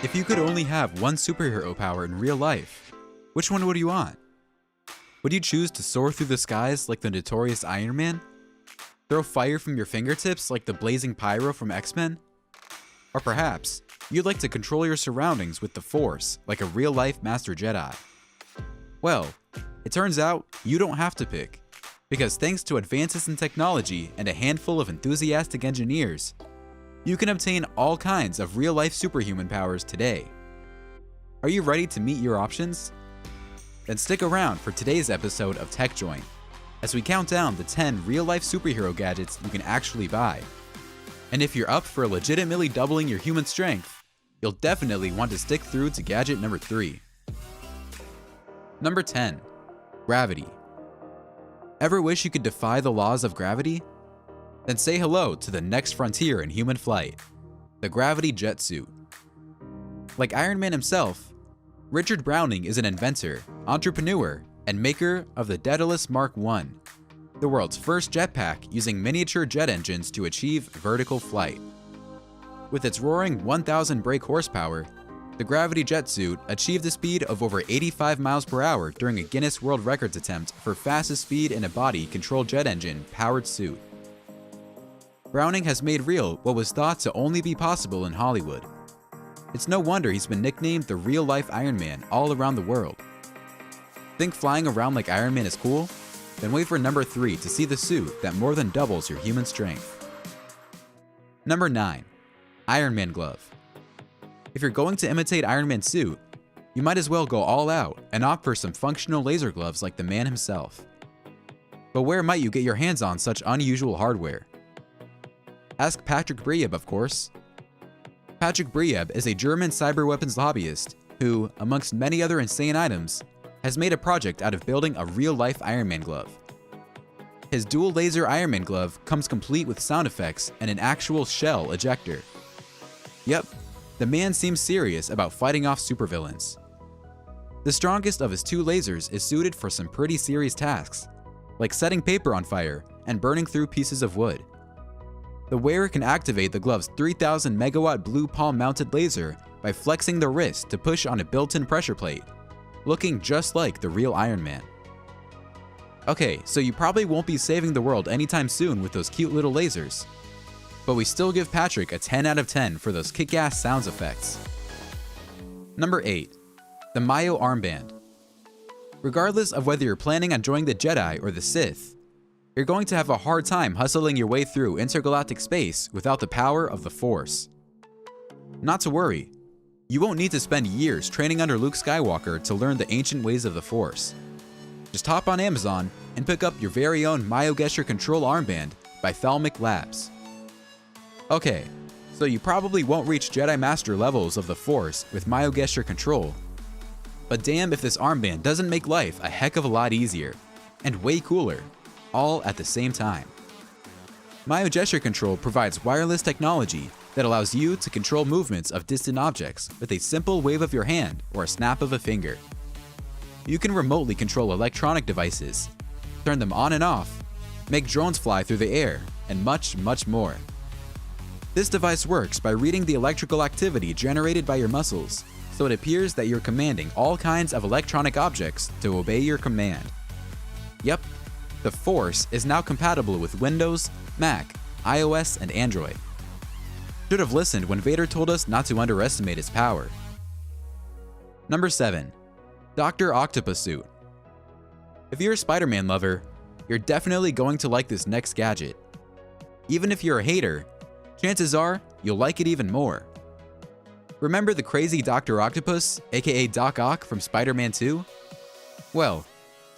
If you could only have one superhero power in real life, which one would you want? Would you choose to soar through the skies like the notorious Iron Man? Throw fire from your fingertips like the blazing Pyro from X-Men? Or perhaps, you'd like to control your surroundings with the Force like a real-life Master Jedi? Well, it turns out you don't have to pick, because thanks to advances in technology and a handful of enthusiastic engineers, you can obtain all kinds of real-life superhuman powers today. Are you ready to meet your options? Then stick around for today's episode of Tech Joint, as we count down the 10 real-life superhero gadgets you can actually buy. And if you're up for legitimately doubling your human strength, you'll definitely want to stick through to gadget number 3. Number 10. Gravity. Ever wish you could defy the laws of gravity? Then say hello to the next frontier in human flight, the gravity jet suit. Like Iron Man himself, Richard Browning is an inventor, entrepreneur, and maker of the Daedalus Mark I, the world's first jetpack using miniature jet engines to achieve vertical flight. With its roaring 1,000 brake horsepower, the gravity jet suit achieved a speed of over 85 miles per hour during a Guinness World Records attempt for fastest speed in a body-controlled jet engine-powered suit. Browning has made real what was thought to only be possible in Hollywood. It's no wonder he's been nicknamed the real-life Iron Man all around the world. Think flying around like Iron Man is cool? Then wait for number 3 to see the suit that more than doubles your human strength. Number 9. Iron Man Glove. If you're going to imitate Iron Man's suit, you might as well go all out and opt for some functional laser gloves like the man himself. But where might you get your hands on such unusual hardware? Ask Patrick Brieb, of course. Patrick Brieb is a German cyber weapons lobbyist who, amongst many other insane items, has made a project out of building a real-life Iron Man glove. His dual laser Iron Man glove comes complete with sound effects and an actual shell ejector. Yep, the man seems serious about fighting off supervillains. The strongest of his 2 lasers is suited for some pretty serious tasks, like setting paper on fire and burning through pieces of wood. The wearer can activate the glove's 3000 megawatt blue palm mounted laser by flexing the wrist to push on a built-in pressure plate, looking just like the real Iron Man. Okay, so you probably won't be saving the world anytime soon with those cute little lasers, but we still give Patrick a 10 out of 10 for those kick-ass sound effects. Number 8. The Mayo Armband. Regardless of whether you're planning on joining the Jedi or the Sith, you're going to have a hard time hustling your way through intergalactic space without the power of the Force. Not to worry, you won't need to spend years training under Luke Skywalker to learn the ancient ways of the Force. Just hop on Amazon and pick up your very own Mayo Gesture Control Armband by Thalmic Labs. Okay, so you probably won't reach Jedi Master levels of the Force with Mayo Gesture Control, but damn if this armband doesn't make life a heck of a lot easier, and way cooler, all at the same time. Mayo Gesture Control provides wireless technology that allows you to control movements of distant objects with a simple wave of your hand or a snap of a finger. You can remotely control electronic devices, turn them on and off, make drones fly through the air, and much, much more. This device works by reading the electrical activity generated by your muscles, so it appears that you're commanding all kinds of electronic objects to obey your command. Yep, the Force is now compatible with Windows, Mac, iOS, and Android. Should have listened when Vader told us not to underestimate its power. Number 7. Dr. Octopus Suit. If you're a Spider-Man lover, you're definitely going to like this next gadget. Even if you're a hater, chances are you'll like it even more. Remember the crazy Dr. Octopus, aka Doc Ock from Spider-Man 2? Well,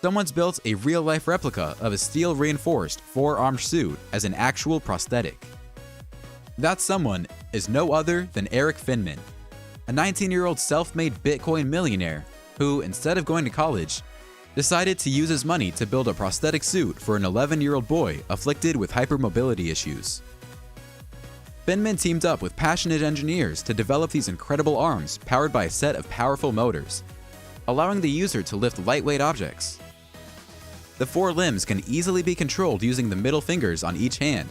someone's built a real-life replica of a steel-reinforced 4-armed suit as an actual prosthetic. That someone is no other than Eric Finman, a 19-year-old self-made Bitcoin millionaire who, instead of going to college, decided to use his money to build a prosthetic suit for an 11-year-old boy afflicted with hypermobility issues. Finman teamed up with passionate engineers to develop these incredible arms powered by a set of powerful motors, allowing the user to lift lightweight objects. The 4 limbs can easily be controlled using the middle fingers on each hand,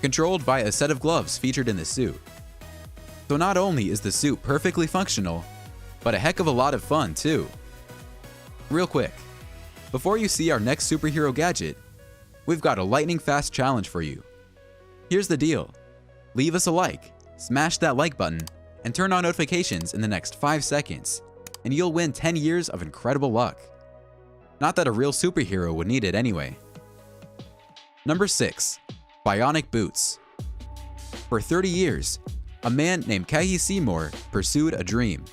controlled by a set of gloves featured in the suit. So not only is the suit perfectly functional, but a heck of a lot of fun too. Real quick, before you see our next superhero gadget, we've got a lightning fast challenge for you. Here's the deal. Leave us a like, smash that like button, and turn on notifications in the next 5 seconds, and you'll win 10 years of incredible luck. Not that a real superhero would need it anyway. Number 6. Bionic Boots. For 30 years, a man named Kahi Seymour pursued a dream.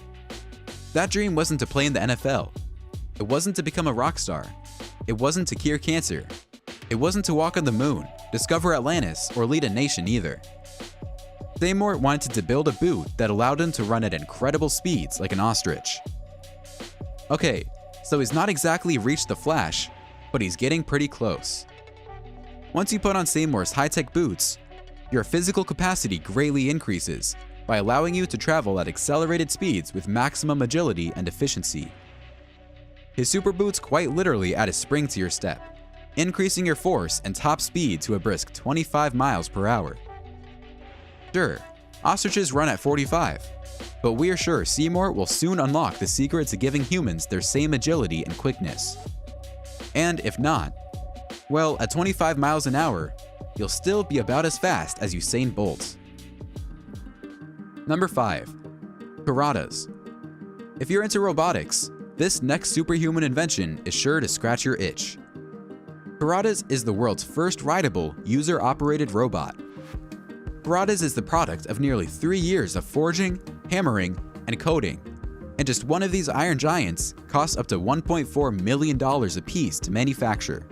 That dream wasn't to play in the NFL. It wasn't to become a rock star. It wasn't to cure cancer. It wasn't to walk on the moon, discover Atlantis, or lead a nation either. Seymour wanted to build a boot that allowed him to run at incredible speeds like an ostrich. Okay, so he's not exactly reached the Flash, but he's getting pretty close. Once you put on Seymour's high-tech boots, your physical capacity greatly increases by allowing you to travel at accelerated speeds with maximum agility and efficiency. His super boots quite literally add a spring to your step, increasing your force and top speed to a brisk 25 miles per hour. Sure, ostriches run at 45, but we are sure Seymour will soon unlock the secret to giving humans their same agility and quickness. And if not, well, at 25 miles an hour, you'll still be about as fast as Usain Bolt. Number 5. Karatas. If you're into robotics, this next superhuman invention is sure to scratch your itch. Karatas is the world's first rideable, user-operated robot. Karatas is the product of nearly 3 years of forging, hammering, and coding, and just one of these iron giants costs up to $1.4 million a piece to manufacture.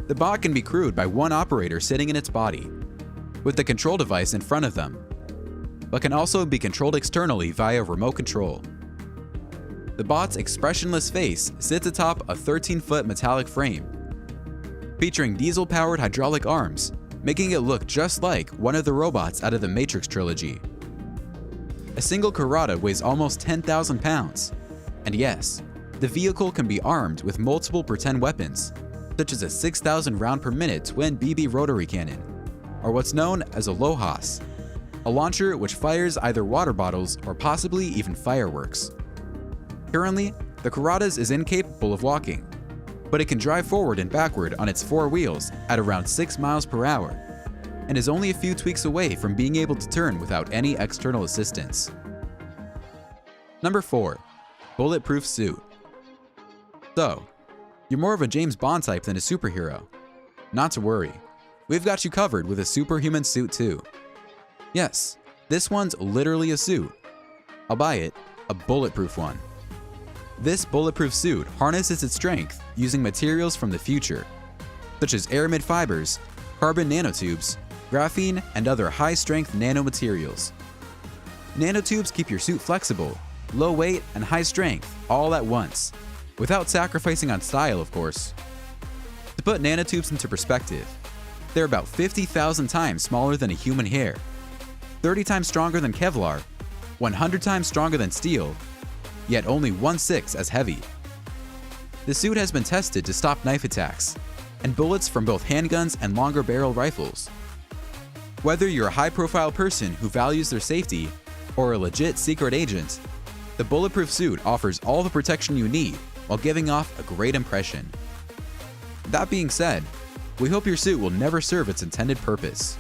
The bot can be crewed by one operator sitting in its body, with the control device in front of them, but can also be controlled externally via remote control. The bot's expressionless face sits atop a 13-foot metallic frame, featuring diesel-powered hydraulic arms, making it look just like one of the robots out of the Matrix trilogy. A single Karata weighs almost 10,000 pounds, and yes, the vehicle can be armed with multiple pretend weapons, such as a 6,000 round per minute twin BB rotary cannon, or what's known as a LOHAS, a launcher which fires either water bottles or possibly even fireworks. Currently, the Karatas is incapable of walking, but it can drive forward and backward on its 4 wheels at around 6 miles per hour, and is only a few tweaks away from being able to turn without any external assistance. Number 4. Bulletproof Suit. So, you're more of a James Bond type than a superhero. Not to worry, we've got you covered with a superhuman suit too. Yes, this one's literally a suit. Albeit, a bulletproof one. This bulletproof suit harnesses its strength using materials from the future, such as aramid fibers, carbon nanotubes, graphene, and other high-strength nanomaterials. Nanotubes keep your suit flexible, low weight, and high strength all at once, without sacrificing on style, of course. To put nanotubes into perspective, they're about 50,000 times smaller than a human hair, 30 times stronger than Kevlar, 100 times stronger than steel, yet only 1/6 as heavy. The suit has been tested to stop knife attacks and bullets from both handguns and longer barrel rifles. Whether you're a high-profile person who values their safety or a legit secret agent, the bulletproof suit offers all the protection you need while giving off a great impression. That being said, we hope your suit will never serve its intended purpose.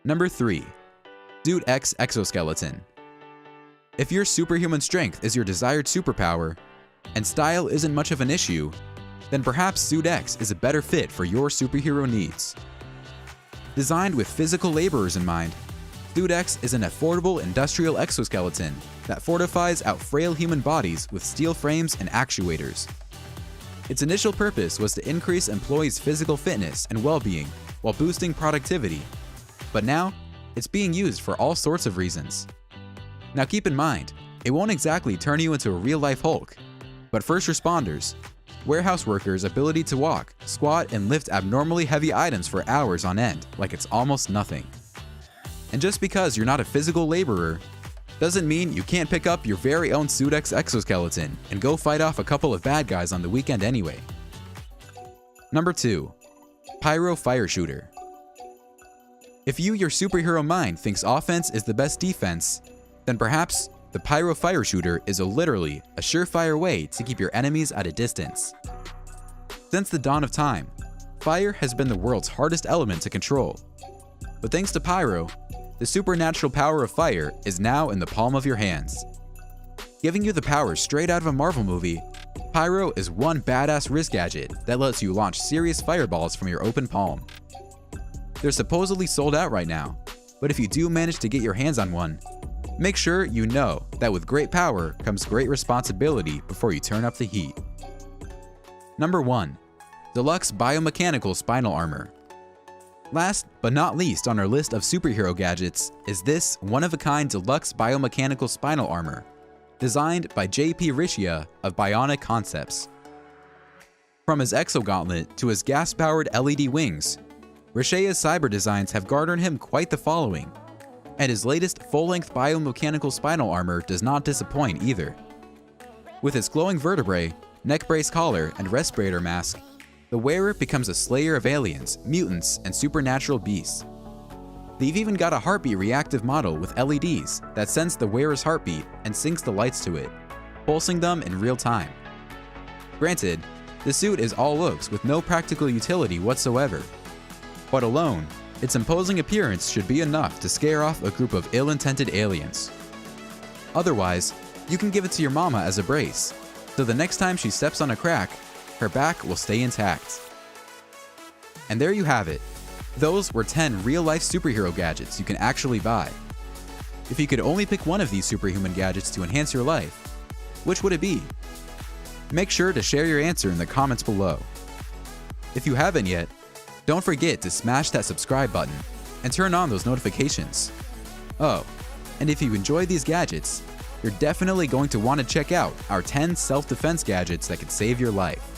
Number 3. Suit X Exoskeleton. If your superhuman strength is your desired superpower, and style isn't much of an issue, then perhaps Suit X is a better fit for your superhero needs. Designed with physical laborers in mind, Suit X is an affordable industrial exoskeleton that fortifies out frail human bodies with steel frames and actuators. Its initial purpose was to increase employees' physical fitness and well-being while boosting productivity, but now it's being used for all sorts of reasons. Now keep in mind, it won't exactly turn you into a real-life Hulk, but first responders, warehouse workers' ability to walk, squat, and lift abnormally heavy items for hours on end like it's almost nothing. And just because you're not a physical laborer, doesn't mean you can't pick up your very own Suit X exoskeleton and go fight off a couple of bad guys on the weekend anyway. Number 2. Pyro Fire Shooter. If you, your superhero mind, thinks offense is the best defense, then perhaps the Pyro fire shooter is literally a surefire way to keep your enemies at a distance. Since the dawn of time, fire has been the world's hardest element to control. But thanks to Pyro, the supernatural power of fire is now in the palm of your hands. Giving you the power straight out of a Marvel movie, Pyro is one badass wrist gadget that lets you launch serious fireballs from your open palm. They're supposedly sold out right now, but if you do manage to get your hands on one, make sure you know that with great power comes great responsibility before you turn up the heat. Number 1. Deluxe Biomechanical Spinal Armor. Last but not least on our list of superhero gadgets is this one-of-a-kind deluxe biomechanical spinal armor, designed by J.P. Richia of Bionic Concepts. From his exogauntlet to his gas-powered LED wings, Richia's cyber designs have garnered him quite the following, and his latest full-length biomechanical spinal armor does not disappoint either. With its glowing vertebrae, neck brace collar, and respirator mask, the wearer becomes a slayer of aliens, mutants, and supernatural beasts. They've even got a heartbeat reactive model with LEDs that sense the wearer's heartbeat and syncs the lights to it, pulsing them in real time. Granted, the suit is all looks with no practical utility whatsoever, but alone, its imposing appearance should be enough to scare off a group of ill-intended aliens. Otherwise, you can give it to your mama as a brace, so the next time she steps on a crack, her back will stay intact. And there you have it. Those were 10 real-life superhero gadgets you can actually buy. If you could only pick one of these superhuman gadgets to enhance your life, which would it be? Make sure to share your answer in the comments below. If you haven't yet, don't forget to smash that subscribe button and turn on those notifications. Oh, and if you enjoy these gadgets, you're definitely going to want to check out our 10 self-defense gadgets that could save your life.